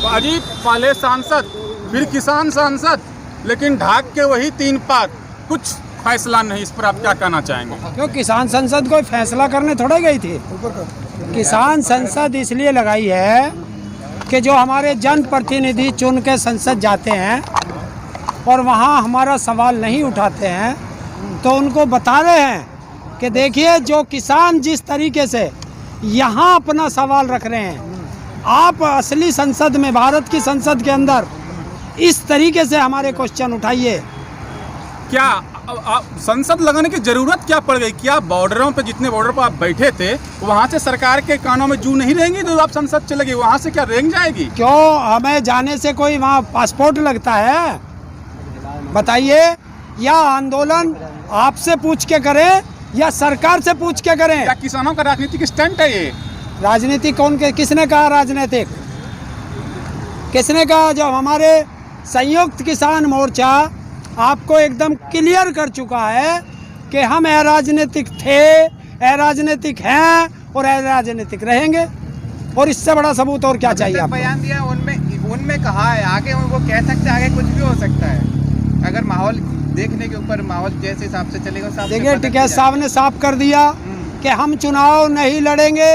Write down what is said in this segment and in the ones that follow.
अजीब, पहले सांसद फिर किसान सांसद, लेकिन ढाक के वही 3 पात, कुछ फैसला नहीं। इस पर आप क्या कहना चाहेंगे? क्यों किसान संसद कोई फैसला करने थोड़ा गई थी। किसान संसद इसलिए लगाई है कि जो हमारे जनप्रतिनिधि चुन के संसद जाते हैं और वहाँ हमारा सवाल नहीं उठाते हैं, तो उनको बता रहे हैं कि देखिए जो किसान जिस तरीके से यहाँ अपना सवाल रख रहे हैं, आप असली संसद में, भारत की संसद के अंदर इस तरीके से हमारे क्वेश्चन उठाइए। क्या संसद लगाने की जरूरत क्या पड़ गई? क्या बॉर्डरों पे, जितने बॉर्डर पर आप बैठे थे, वहाँ से सरकार के कानों में जू नहीं रहेंगी तो आप संसद चले गए, वहाँ से क्या रेंग जाएगी? क्यों हमें जाने से कोई वहाँ पासपोर्ट लगता है? बताइए। या आंदोलन आपसे पूछ के करें या सरकार से पूछ के करें? क्या किसानों का राजनीतिक स्टंट है ये? राजनीति कौन के, किसने कहा राजनीतिक? किसने कहा? जब हमारे संयुक्त किसान मोर्चा आपको एकदम क्लियर कर चुका है कि हम अराजनीतिक थे, अराजनीतिक हैं और अराजनीतिक रहेंगे, और इससे बड़ा सबूत और क्या चाहिए आपको? बयान दिया उनमें कहा है, आगे उनको कह सकते हैं, आगे कुछ भी हो सकता है। अगर माहौल देखने के ऊपर, माहौल जैसे हिसाब से चलेगा, देखिए टिकैत साहब ने साफ कर दिया कि हम चुनाव नहीं लड़ेंगे,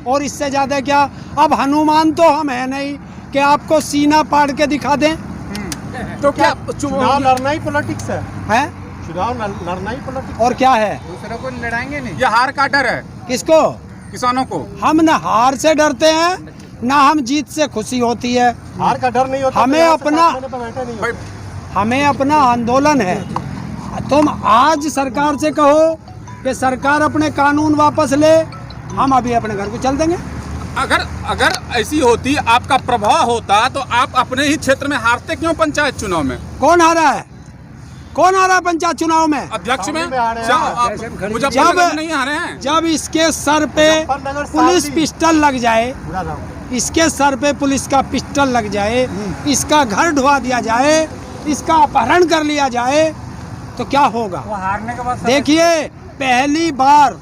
और इससे ज्यादा क्या। अब हनुमान तो हम है नहीं कि आपको सीना पाड़ के दिखा दें। तो क्या चुनाव लड़ना ही पॉलिटिक्स है? चुनाव लड़ना ही पॉलिटिक्स और क्या है? दूसरों को लड़ाएंगे नहीं। ये हार का डर है किसको? किसानों को। हम न हार से डरते हैं, ना हम जीत से खुशी होती है। हार का डर नहीं होता। हमें अपना नहीं हमें अपना आंदोलन है। तुम आज सरकार से कहो कि सरकार अपने कानून वापस ले, हम अभी अपने घर को चल देंगे। अगर ऐसी होती, आपका प्रभाव होता, तो आप अपने ही क्षेत्र में हारते क्यों पंचायत चुनाव में? कौन हारा है? कौन हारा है पंचायत चुनाव में? अध्यक्ष में जब मुजफ्फरनगर नहीं हारे हैं। जब इसके सर पे पुलिस पिस्टल लग जाए, इसके सर पे पुलिस का पिस्टल लग जाए, इसका घर ढुआ दिया जाए, इसका अपहरण कर लिया जाए, तो क्या होगा? हारने के बाद देखिए पहली बार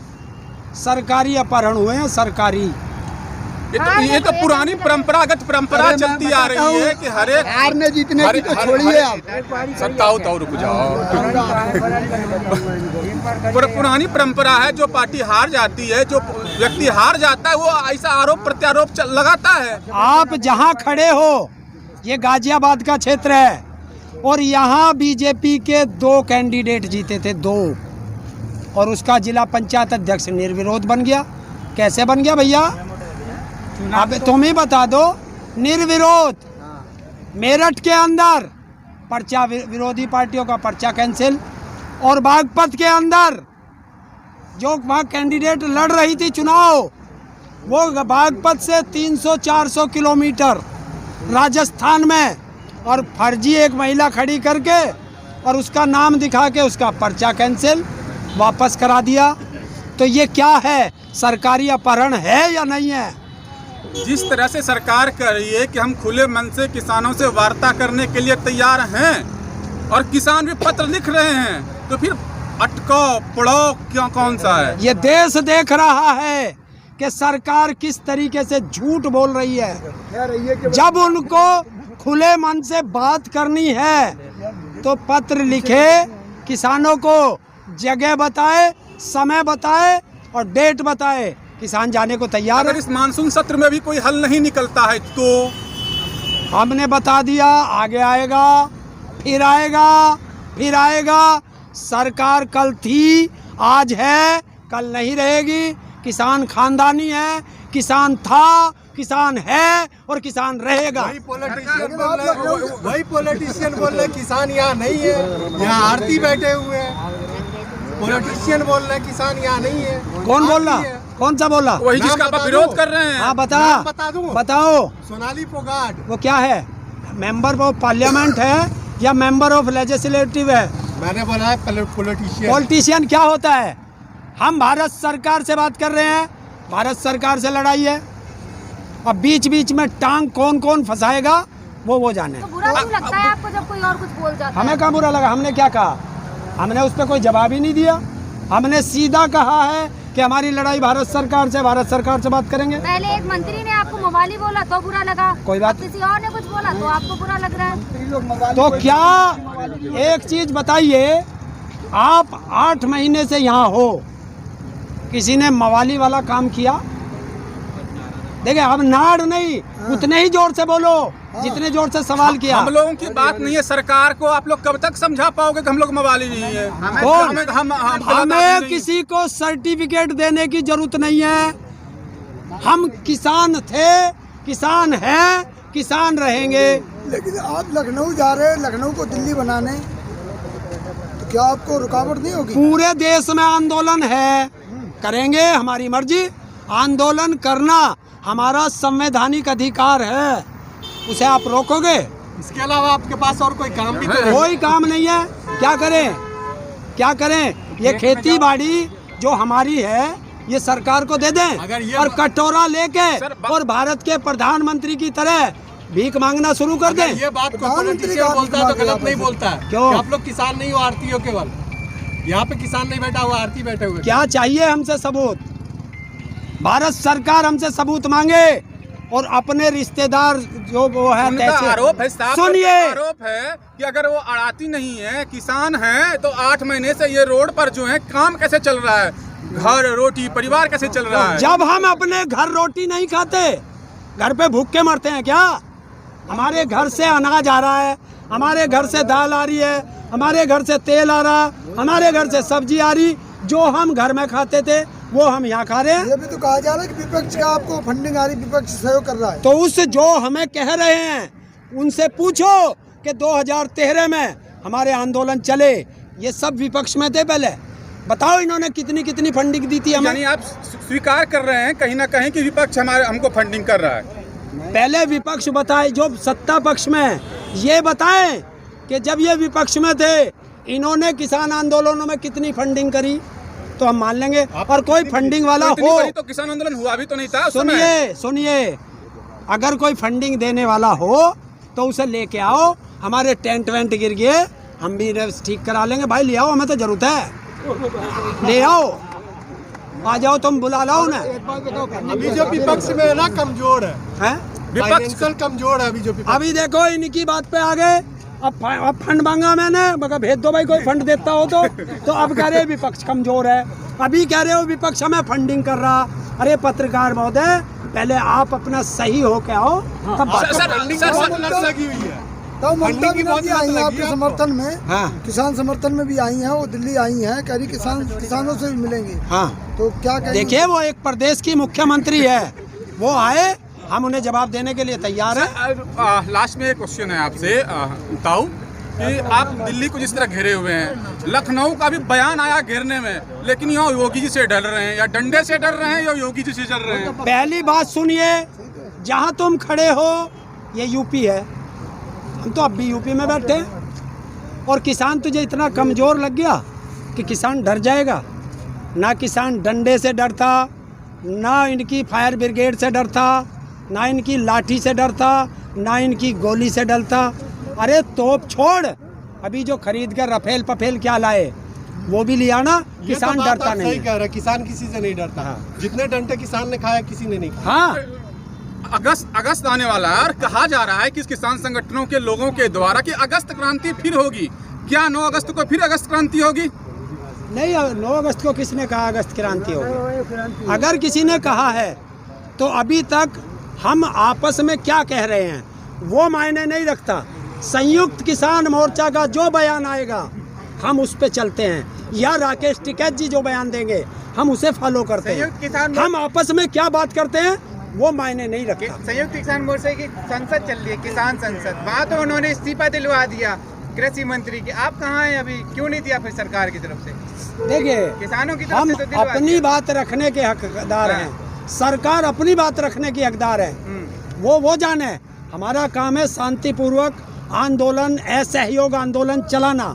सरकारी अपहरण हुए हैं। सरकारी ये तो पुरानी परंपरागत परंपरा चलती आ रही है कि हर एक हारने जीतने की तो छोड़िए आप। सत्ताओं तो रुक जाओ। पुरानी परंपरा है, जो पार्टी हार जाती है, जो व्यक्ति हार जाता है, वो ऐसा आरोप प्रत्यारोप लगाता है। आप जहां खड़े हो, ये गाजियाबाद का क्षेत्र है, और यहाँ बीजेपी के 2 कैंडिडेट जीते थे, 2, और उसका जिला पंचायत अध्यक्ष निर्विरोध बन गया। कैसे बन गया भैया? अब तुम ही बता दो। निर्विरोध। मेरठ के अंदर पर्चा, विरोधी पार्टियों का पर्चा कैंसिल, और बागपत के अंदर जो वहाँ कैंडिडेट लड़ रही थी चुनाव, वो बागपत से 300-400 किलोमीटर राजस्थान में, और फर्जी एक महिला खड़ी करके और उसका नाम दिखा के उसका पर्चा कैंसिल वापस करा दिया। तो ये क्या है? सरकारी अपहरण है या नहीं है? जिस तरह से सरकार कह रही है कि हम खुले मन से किसानों से वार्ता करने के लिए तैयार हैं, और किसान भी पत्र लिख रहे हैं, तो फिर अटकाओ पड़ाओ क्या, कौन सा है? ये देश देख रहा है कि सरकार किस तरीके से झूठ बोल रही है। जब उनको खुले मन से बात करनी है तो पत्र लिखे, किसानों को जगह बताए, समय बताए और डेट बताए, किसान जाने को तैयार है। अगर इस मानसून सत्र में भी कोई हल नहीं निकलता है तो हमने बता दिया, आगे आएगा, फिर आएगा, फिर आएगा। सरकार कल थी, आज है, कल नहीं रहेगी। किसान खानदानी है, किसान था, किसान है और किसान रहेगा। वही पॉलिटिशियन बोल रहे किसान यहाँ नहीं है, यहाँ आरती बैठे हुए हैं। पॉलिटिशियन बोल रहे किसान यहाँ नहीं है। कौन बोल रहा? कौन सा बोला? वही जिसका आप विरोध कर रहे हैं। हाँ बता दूं? बताओ। सोनाली फोगाट। वो क्या है? मेंबर ऑफ पार्लियामेंट है या मेंबर ऑफ लेजिस्लेटिव है? मैंने बोला है पॉलिटिशियन। पॉलिटिशियन क्या होता है? हम भारत सरकार से बात कर रहे हैं, भारत सरकार से लड़ाई है। अब बीच बीच में टांग कौन कौन फंसाएगा वो जाने। तो बुरा क्यों लगता है आपको जब कोई और कुछ बोल जाता है? हमें क्या बुरा लगा? हमने क्या कहा? हमने उस पर कोई जवाब ही नहीं दिया। हमने सीधा कहा है कि हमारी लड़ाई भारत सरकार से बात करेंगे। पहले एक मंत्री ने आपको मवाली बोला तो बुरा लगा, कोई बात अब किसी और ने कुछ बोला तो आपको बुरा लग रहा है। तो क्या एक चीज बताइए, आप 8 महीने से यहाँ हो, किसी ने मवाली वाला काम किया? देखिए अब नाड़ नहीं, उतने ही जोर से बोलो जितने जोर से सवाल किया। हम लोगों की बात नहीं है सरकार को, आप लोग कब तक समझा पाओगे कि हम लोग मवाली नहीं है? हमें किसी को सर्टिफिकेट देने की जरूरत नहीं है। हम किसान थे, किसान हैं, किसान रहेंगे। लेकिन आप लखनऊ जा रहे हैं, लखनऊ को दिल्ली बनाने, तो क्या आपको रुकावट नहीं होगी? पूरे देश में आंदोलन है, करेंगे, हमारी मर्जी। आंदोलन करना हमारा संवैधानिक अधिकार है, उसे आप रोकोगे? इसके अलावा आपके पास और कोई काम भी तो है? कोई काम नहीं है। क्या करें, क्या करें? ये खेती बाड़ी जो हमारी है ये सरकार को दे दें अगर ये और कटोरा लेके और भारत के प्रधानमंत्री की तरह भीख मांगना शुरू कर दें। ये बात को पॉलिटिशियन बोलता है तो गलत नहीं बोलता है। क्यों? आप लोग किसान नहीं हो, आरती हो केवल। यहाँ पे किसान नहीं बैठा हुआ, आरती बैठे हुए। क्या चाहिए हमसे सबूत? भारत सरकार हमसे सबूत मांगे और अपने रिश्तेदार जो वो है उनका आरोप है, साफ सुनिए, आरोप है कि अगर वो अड़ाती नहीं है, किसान है, तो 8 महीने से ये रोड पर जो है काम कैसे चल रहा है, घर रोटी परिवार कैसे चल रहा है? जब हम अपने घर रोटी नहीं खाते, घर पे भूख के मरते हैं क्या? हमारे घर से अनाज आ रहा है, हमारे घर से दाल आ रही है, हमारे घर से तेल आ रहा, हमारे घर से सब्जी आ रही, जो हम घर में खाते थे वो हम यहाँ खा रहे हैं। ये भी तो कहा जा रहा है कि विपक्ष का आपको फंडिंग आ रही, विपक्ष सहयोग कर रहा है। तो उस जो हमें कह रहे हैं उनसे पूछो कि 2013 में हमारे आंदोलन चले, ये सब विपक्ष में थे पहले, बताओ इन्होंने कितनी कितनी फंडिंग दी थी हमें? यानी आप स्वीकार कर रहे हैं कहीं ना कहीं कि विपक्ष हमको फंडिंग कर रहा है? पहले विपक्ष बताए, जो सत्ता पक्ष में, ये बताएं कि जब ये विपक्ष में थे इन्होंने किसान आंदोलनों में कितनी फंडिंग करी, तो हम मान लेंगे। और कोई फंडिंग वाला इतनी हो, बड़ी तो किसान आंदोलन हुआ भी तो नहीं था उस समय। सुनिए, अगर कोई फंडिंग देने वाला हो तो उसे लेके आओ। हमारे टेंट वेंट गिर गए, हम भी ठीक करा लेंगे। भाई ले आओ, हमें तो जरूरत है, ले आओ, आ जाओ, तुम बुला लाओ ना। अभी जो विपक्ष में है ना कमजोर है, विपक्ष फाइनेंशियल कमजोर है अभी जो विपक्ष। अभी देखो इनकी बात पे आ गए, अब फंड मांगा मैंने, मगर भेज दो भाई, कोई फंड देता हो तो अब कह रहे विपक्ष कमजोर है। अभी कह रहे हो विपक्ष हमें फंडिंग कर रहा। अरे पत्रकार महोदय, पहले आप अपना सही हो के आओ, तब बात करो। लगी हुई है तो ममता बनर्जी आई हैं आपके समर्थन में, हाँ। किसान समर्थन में भी आई हैं, वो दिल्ली आई हैं, कह रही किसानों से भी मिलेंगे। हाँ, तो क्या कहेंगे? देखिए वो एक प्रदेश की मुख्यमंत्री है, वो आए, हम उन्हें जवाब देने के लिए तैयार हैं। लास्ट में एक क्वेश्चन है आपसे ताऊ, कि आप दिल्ली को जिस तरह घेरे हुए हैं, लखनऊ का भी बयान आया घेरने में, लेकिन यहाँ योगी जी से डर रहे हैं, या डंडे से डर रहे हैं या योगी जी से डर रहे हैं? पहली बात सुनिए, जहाँ तुम खड़े हो ये यूपी है, हम तो अब भी यूपी में बैठे हैं। और किसान तुझे इतना कमज़ोर लग गया कि किसान डर जाएगा? ना किसान डंडे से डरता, ना इनकी फायर ब्रिगेड से डरता, ना इनकी लाठी से डरता, ना इनकी गोली से डरता। अरे तोप छोड़, अभी जो खरीद कर रफेल पफेल क्या लाए वो भी लिया ना, किसान डरता नहीं सही कह रहा है, किसान किसी से नहीं डरता। जितने डंडे किसान ने खाया किसी ने नहीं खाया। हाँ, अगस्त आने वाला है और कहा जा रहा है कि इस किसान संगठनों के लोगों के द्वारा कि अगस्त क्रांति फिर होगी। क्या 9 अगस्त को फिर अगस्त क्रांति होगी? नहीं, 9 अगस्त को किसने कहा अगस्त क्रांति होगी? अगर किसी ने कहा है तो अभी तक हम आपस में क्या कह रहे हैं वो मायने नहीं रखता। संयुक्त किसान मोर्चा का जो बयान आएगा हम उस पे चलते हैं, या राकेश टिकैत जी जो बयान देंगे हम उसे फॉलो करते हैं। हम आपस में क्या बात करते हैं वो मायने नहीं रखता। संयुक्त किसान मोर्चा की संसद चल रही है, किसान संसद, वहाँ तो उन्होंने इस्तीफा दिलवा दिया कृषि मंत्री की। आप कहाँ हैं अभी, क्यों नहीं दिया फिर सरकार की तरफ से? देखिए, किसानों की तरफ हम से तो दिलवा अपनी दिया। बात रखने के हकदार हैं, सरकार अपनी बात रखने की हकदार है, वो जाने। हमारा काम है शांतिपूर्वक आंदोलन, असहयोग आंदोलन चलाना।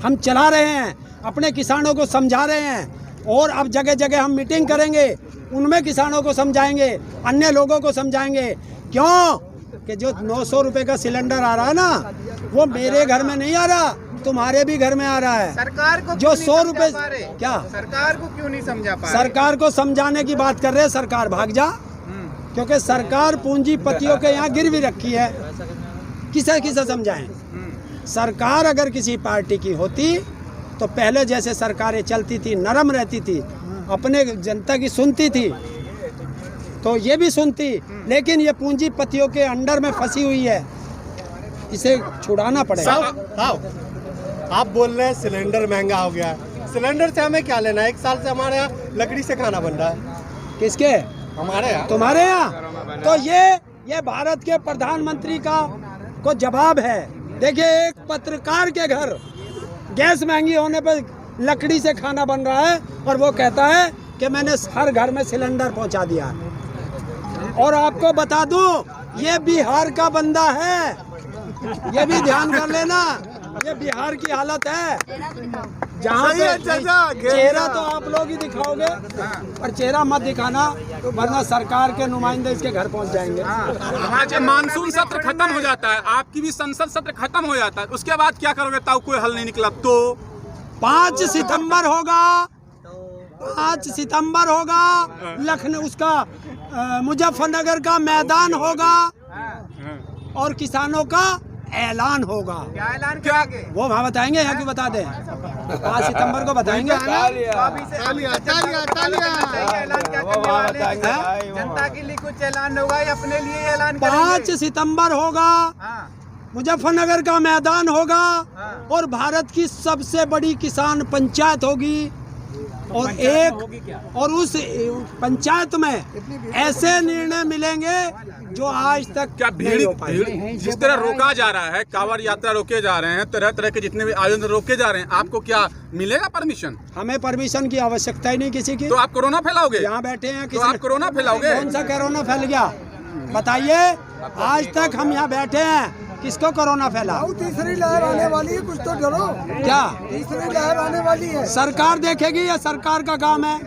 हम चला रहे हैं, अपने किसानों को समझा रहे हैं, और अब जगह जगह हम मीटिंग करेंगे, उनमें किसानों को समझाएंगे, अन्य लोगों को समझाएंगे। क्यों कि जो 900 रुपये का सिलेंडर आ रहा है ना, वो मेरे घर में नहीं आ रहा, तुम्हारे भी घर में आ रहा है। सरकार को जो क्यों नहीं 100 समझा रुपए पा रहे? क्या सरकार को क्यों नहीं समझा पा रहे? सरकार को समझाने की बात कर रहे हैं, सरकार भाग जा, क्योंकि सरकार पूंजीपतियों के यहाँ गिरवी रखी है। किसे किसे समझाएं? सरकार अगर किसी पार्टी की होती तो पहले जैसे सरकारें चलती थी, नरम रहती थी, अपने जनता की सुनती थी, तो ये भी सुनती, लेकिन ये पूंजीपतियों के अंडर में फंसी हुई है, इसे छुड़ाना पड़ेगा। साहब आप बोल रहे हैं सिलेंडर महंगा हो गया है, सिलेंडर से हमें क्या लेना है? 1 साल से हमारे यहाँ लकड़ी से खाना बन रहा है। किसके? हमारे यहाँ। तुम्हारे यहाँ। तो ये भारत के प्रधानमंत्री का को जवाब है। देखिए, एक पत्रकार के घर गैस महंगी होने पर लकड़ी से खाना बन रहा है और वो कहता है कि मैंने हर घर में सिलेंडर पहुंचा दिया। और आपको बता दूं, ये बिहार का बंदा है, ये भी ध्यान कर लेना, ये बिहार की हालत है, जहाँ पे चेहरा तो आप लोग ही दिखाओगे, और चेहरा मत दिखाना, वरना सरकार के नुमाइंदे इसके घर पहुंच जाएंगे। अच्छा, मानसून सत्र खत्म हो जाता है, आपकी भी संसद सत्र खत्म हो जाता है, उसके बाद क्या करोगे? ताऊ कोई हल नहीं निकला तो 5 सितंबर होगा, 5 सितंबर होगा, लखनऊ उसका मुजफ्फरनगर का मैदान होगा और किसानों का ऐलान होगा। क्या ऐलान करेंगे? वो वहाँ बताएंगे, यहाँ क्यों बता दें? 5 सितंबर को बताएंगे। अभी से ऐलान क्या करने वाले हैं? जनता के लिए कुछ ऐलान होगा या अपने लिए ऐलान करेंगे? 5 सितंबर होगा, हाँ, मुजफ्फरनगर का मैदान होगा हाँ। और भारत की सबसे बड़ी किसान पंचायत होगी, और उस पंचायत में ऐसे निर्णय मिलेंगे जो आज तक क्या नहीं हो पाए। भीड़ जिस तरह रोका जा रहा है, कांवड़ यात्रा रोके जा रहे हैं, तरह तरह के जितने भी आयोजन रोके जा रहे हैं, आपको क्या मिलेगा परमिशन? हमें परमिशन की आवश्यकता ही नहीं किसी की। तो आप कोरोना फैलाओगे? यहाँ बैठे हैं, तो आप कोरोना फैलाओगे? कौन सा कोरोना फैल गया बताइए? आज तक हम यहाँ बैठे हैं, किसको कोरोना फैला? तीसरी लहर आने वाली है, कुछ तो डरो। क्या तीसरी लहर आने वाली है। सरकार देखेगी, या सरकार का काम है?